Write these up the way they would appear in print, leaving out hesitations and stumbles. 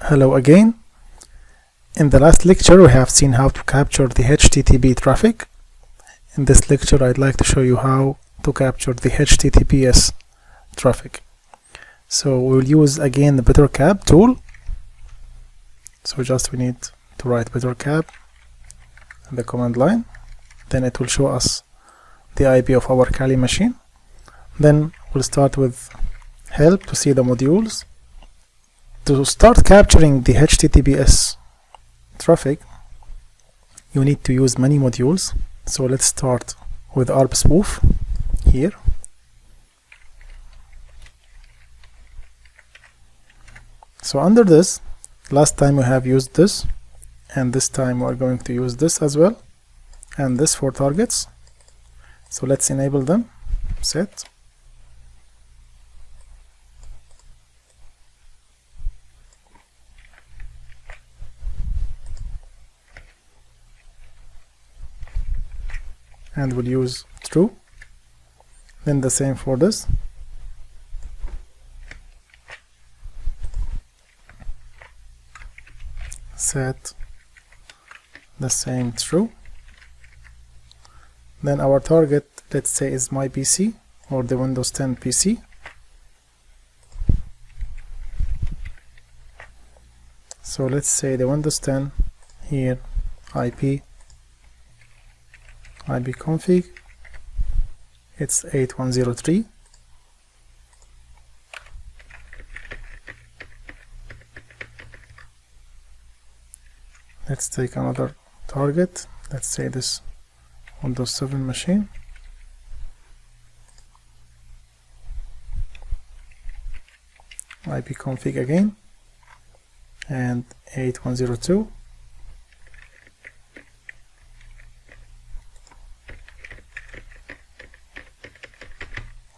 Hello again. In the last lecture we have seen how to capture the HTTP traffic. In this lecture I'd like to show you how to capture the HTTPS traffic. So we will use again the BetterCap tool. So just we need to write BetterCap in the command line. Then it will show us the IP of our Kali machine. Then we'll start with help to see the modules. To start capturing the HTTPS traffic, you need to use many modules. So let's start with ARP spoof here. So under this, last time we have used this, and this time we are going to use this as well, and this for targets. So let's enable them. Set. And we'll use true. Then the same for this. Set the same true. Then our target, let's say, is my PC or the Windows 10 PC. So let's say the Windows 10 here, IP config, it's 8103. Let's take another target, let's say this Windows 7 machine. IP config again, and 8102.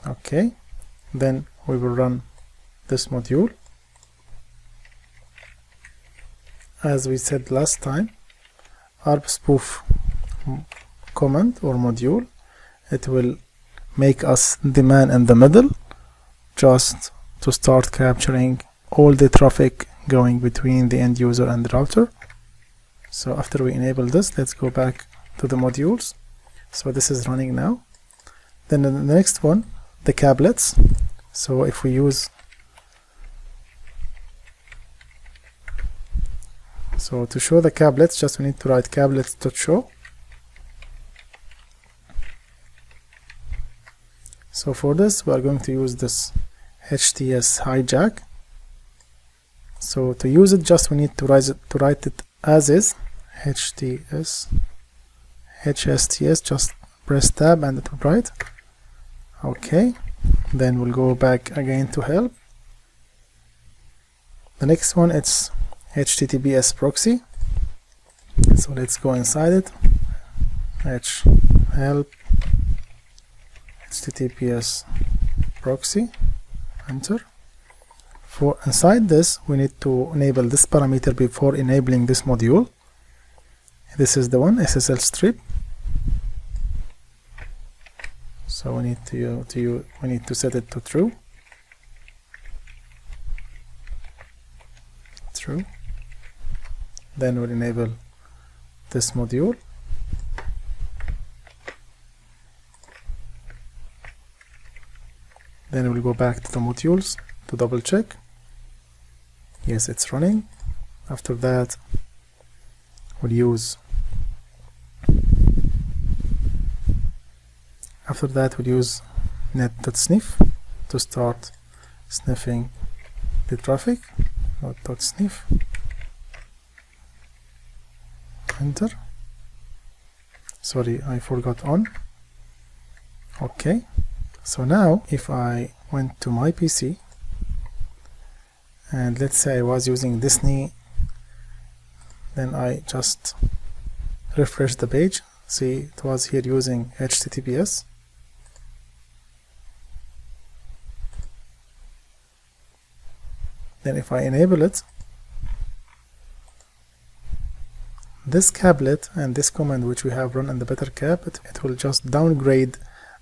Okay, then we will run this module. As we said last time, ARP spoof command or module, it will make us the man in the middle just to start capturing all the traffic going between the end user and the router. So after we enable this, let's go back to the modules. So this is running now. Then the next one, the cablets. So if we use, so to show the cablets, just we need to write cablets.show. So for this we are going to use this HTTPS hijack. So to use it, just we need to write it as is, HTTPS, just press tab and it will write. Okay, then we'll go back again to help. The next one, it's HTTPS proxy. So let's go inside it. Help HTTPS proxy, enter. For inside this, we need to enable this parameter before enabling this module. This is the one, SSL strip. So we need to set it to true. True. Then we'll enable this module. Then we'll go back to the modules to double check. Yes, it's running. After that, we'll use net.sniff to start sniffing the traffic. Not.sniff. Enter. Sorry, I forgot on. Okay. So now if I went to my PC and let's say I was using Disney, then I just refresh the page. See, it was here using HTTPS. Then if I enable it, this cablet and this command which we have run in the BetterCap, it will just downgrade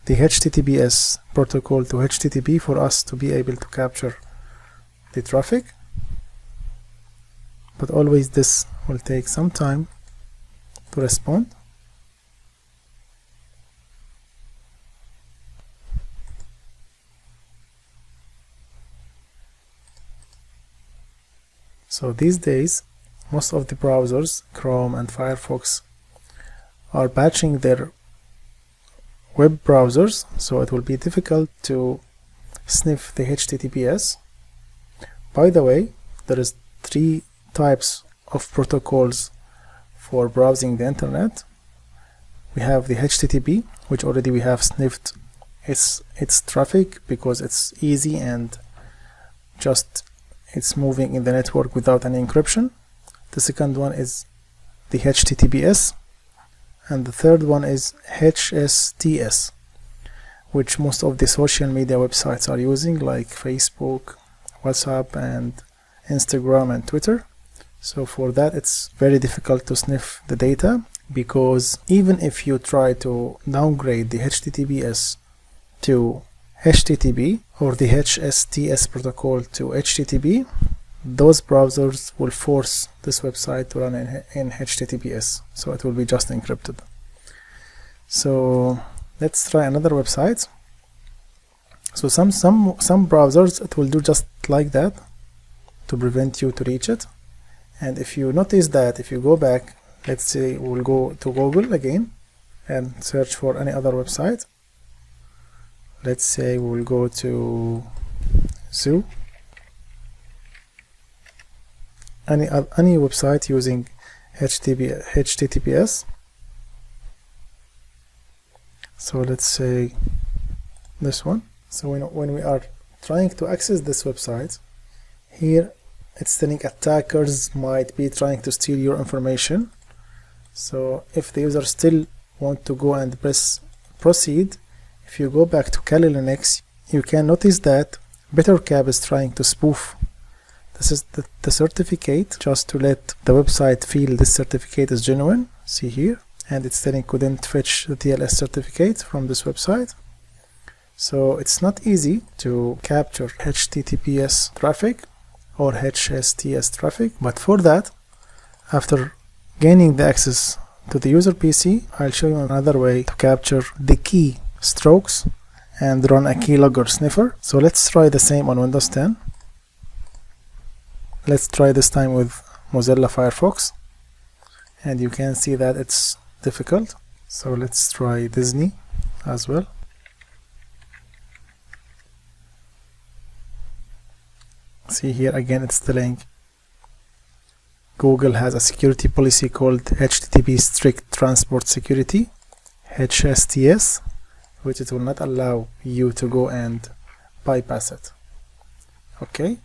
the HTTPS protocol to HTTP for us to be able to capture the traffic. but always this will take some time to respond. So these days most of the browsers, Chrome and Firefox, are patching their web browsers, so it will be difficult to sniff the HTTPS. By the way, there is 3 types of protocols for browsing the internet. We have the HTTP, which already we have sniffed its traffic because it's easy and just it's moving in the network without any encryption. The second one is the HTTPS, and the third one is HSTS, which most of the social media websites are using, like Facebook, WhatsApp, and Instagram and Twitter. So for that it's very difficult to sniff the data, because even if you try to downgrade the HTTPS to HTTP or the HSTS protocol to HTTP, those browsers will force this website to run in HTTPS, so it will be just encrypted. So let's try another website. So some browsers, it will do just like that to prevent you to reach it. And if you notice that if you go back, let's say we'll go to Google again and search for any other website. Let's say we'll go to Zoo. Any website using HTTPS. So let's say this one. So when we are trying to access this website, here it's telling attackers might be trying to steal your information. So if the user still want to go and press proceed, if you go back to Kali Linux, you can notice that BetterCap is trying to spoof. This is the certificate, just to let the website feel this certificate is genuine. See here, and it's telling couldn't fetch the TLS certificate from this website. So it's not easy to capture HTTPS traffic or HSTS traffic, but for that, after gaining the access to the user PC, I'll show you another way to capture the key strokes and run a keylogger sniffer. So let's try the same on Windows 10. Let's try this time with Mozilla Firefox, and you can see that it's difficult. So let's try Disney as well. See here again, it's telling Google has a security policy called HTTP Strict Transport Security, HSTS, which it will not allow you to go and bypass it. Okay,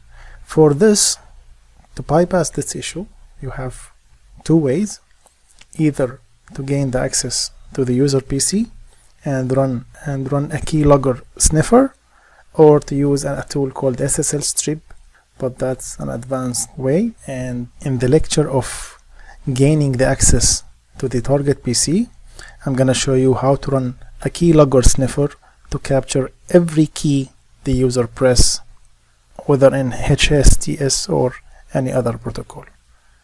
for this, to bypass this issue, you have 2 ways: either to gain the access to the user PC and run a keylogger sniffer, or to use a tool called SSL strip, but that's an advanced way. And in the lecture of gaining the access to the target PC, I'm gonna show you how to run a keylogger sniffer to capture every key the user press, whether in HSTS or any other protocol.